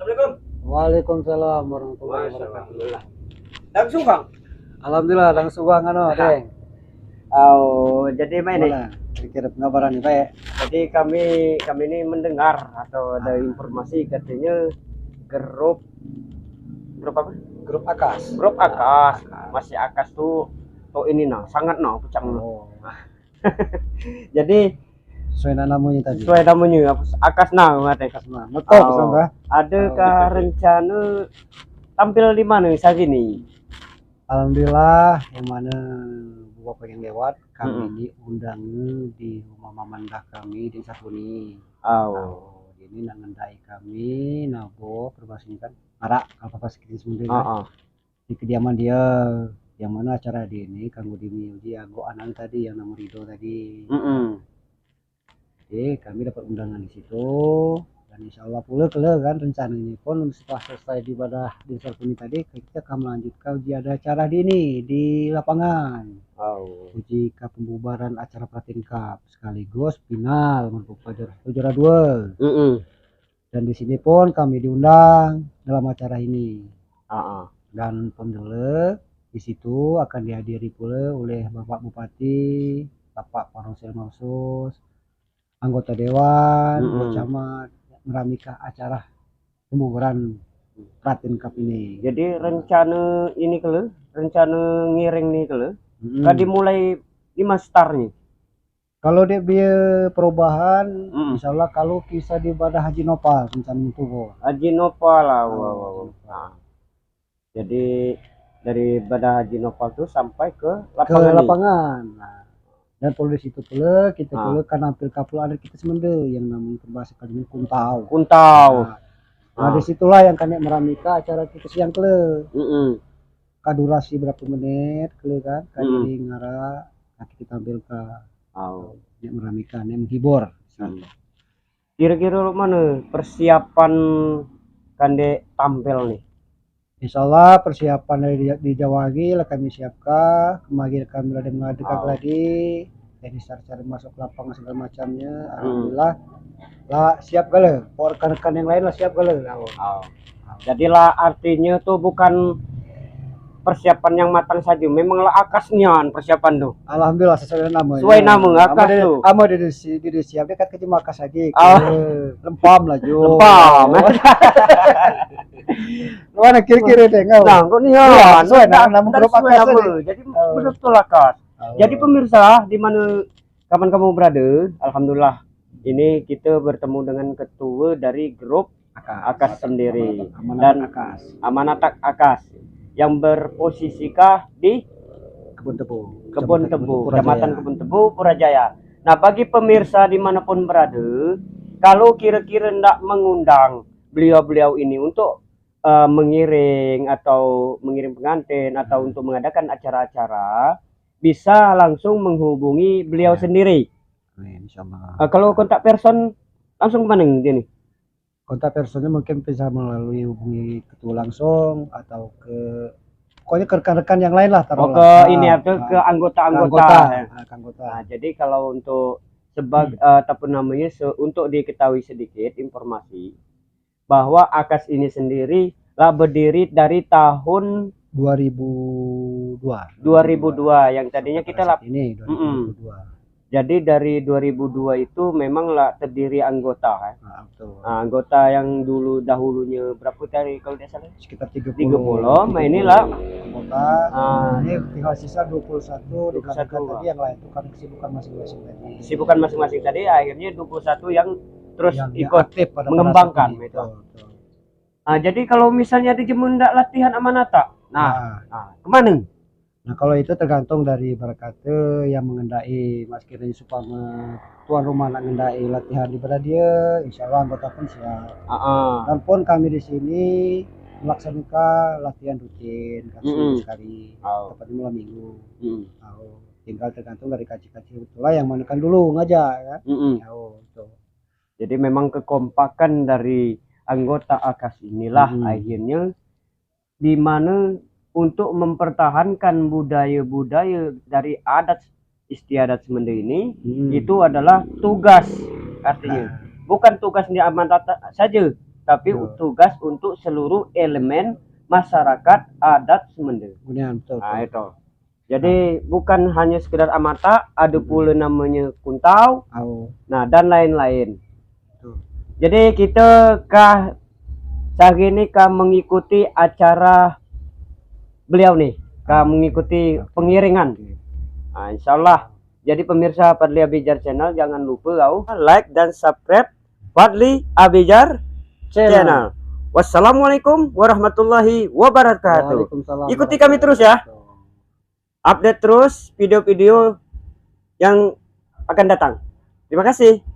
Assalamualaikum. Waalaikumsalam warahmatullahi Masya wabarakatuh. Allah. Langsung Bang. Alhamdulillah langsung bang Deng. Oh, jadi mana ini? Mana? Kira-kira pengabaran nih, Pak. Jadi kami ini mendengar atau ada informasi katanya grup grup apa? Grup Akas. Grup Akas. Masih Akas tuh ini sangat pucang Oh, Jadi sesuai namanya tadi. sesuai namanya Akas katanya. Akas mah. Betul, Bang. Adakah rencana tampil di mana saat ini? Alhamdulillah yang mana Bapak pengen lewat kami diundang di rumah mamandah kami di Sapuni. Ini nangendai kami nabo perbasikan arak apa sekitar semuanya di kediaman dia, yang mana acara di ini kanggo dimi uji Ago Anang tadi yang nama Rido tadi. Jadi kami dapat undangan di situ dan insya Allah pula kan rencananya pun setelah selesai di ibadah di Sarpuni tadi kita akan melanjutkan uji ada acara di ini di lapangan. Uji ke pembubaran acara Pratin Cup sekaligus final merupakan juara 2. Dan di sini pun kami diundang dalam acara ini. Dan pembela di situ akan dihadiri pula oleh Bapak Bupati, Bapak Paronsel Mausus, anggota dewan, camat meramika acara pembubaran Pratin Cup ini. Jadi rencana ini rencana ngiring nih kan dimulai di startnya. Kalau dia biaya perubahan, insya Allah kalau kisah di ibadah Haji Nopal rencana itu Haji Nopal lah. Nah, jadi dari ibadah Haji Nopal tuh sampai ke lapangan. Nah, dan perlu di situ pula kita pula kan nampil kapal ada kita sementara yang namanya berbahasa kalian kuntau. Nah, disitulah yang kami meramika acara kita siang durasi berapa menit kan kali ngara kita tampil ke yang meramika yang menghibur. Kira-kira mana persiapan kande tampil nih? Insya Allah persiapan dari Jawa lah kami siapkan, kemarin kami ada mengaduk lagi, jadi cari masuk lapangan segala macamnya. Alhamdulillah lah siap gale, rekan-rekan yang lain lah siap gale. Jadi lah artinya tuh bukan persiapan yang matang saja, memang lah akasnya persiapan tuh. Alhamdulillah sesuai nama. Sesuai nama akas tuh. Ama di siap dekat ke makas lagi. Lempam lah jo. Lempam. Mana kira-kira deh ngau. Nah, kok nih ya. Sesuai nama grup Akas. Jadi betul Akas. Jadi pemirsa di mana kapan kamu berada, alhamdulillah ini kita bertemu dengan ketua dari grup Akas sendiri dan Amanatak Akas yang berposisikah di Kebun Tebu, Kecamatan Kebun Tebu, Purajaya. Nah, bagi pemirsa dimanapun berada, kalau kira-kira hendak mengundang beliau-beliau ini untuk mengiring atau mengirim pengantin atau untuk mengadakan acara-acara, bisa langsung menghubungi beliau sendiri. Insyaallah. Kalau kontak person langsung kemana ini? Kontak personnya mungkin bisa melalui hubungi ketua langsung atau ke pokoknya ke rekan-rekan yang lain lah ini atau ke anggota. Nah, jadi kalau untuk apa namanya untuk diketahui sedikit informasi bahwa Akas ini sendiri lah berdiri dari tahun 2002 yang tadinya kita ini 2002. Jadi dari 2002 itu memang lah terdiri anggota anggota yang dahulunya berapa kali kalau tidak salah sekitar 30. Nah inilah anggota. Ini tinggal sisa 21 tadi yang lain itu kan kesibukan masing-masing tadi. Akhirnya 21 yang terus yang ikut aktif mengembangkan itu. Nah, jadi kalau misalnya di Jemundak latihan Amanata. Kemana? Nah, kalau itu tergantung dari berkata yang mengendai mas kiranya supaya tuan rumah nak mengendai latihan di pada dia, insya Allah anggota pun siap. Dan pun kami di sini melaksanakan latihan rutin sekali, tepatnya malam minggu. Tinggal tergantung dari kaci-kaci itulah yang manukan dulu ngajak kan. Jadi memang kekompakan dari anggota Akas inilah akhirnya di mana untuk mempertahankan budaya-budaya dari adat istiadat Semende ini itu adalah tugas artinya bukan tugas di Amanata saja tapi tugas untuk seluruh elemen masyarakat adat Semende. Betul. Nah, itu. Jadi bukan hanya sekedar amata, ada pula namanya kuntau. Nah, dan lain-lain. Jadi kita sehari ini mengikuti acara beliau nih, mengikuti pengiringan. Nah, insyaallah. Jadi pemirsa Fadli Abidjar Channel, jangan lupa like dan subscribe Fadli Abidjar Channel. Wassalamualaikum warahmatullahi wabarakatuh. Ikuti kami terus ya. Update terus video-video yang akan datang. Terima kasih.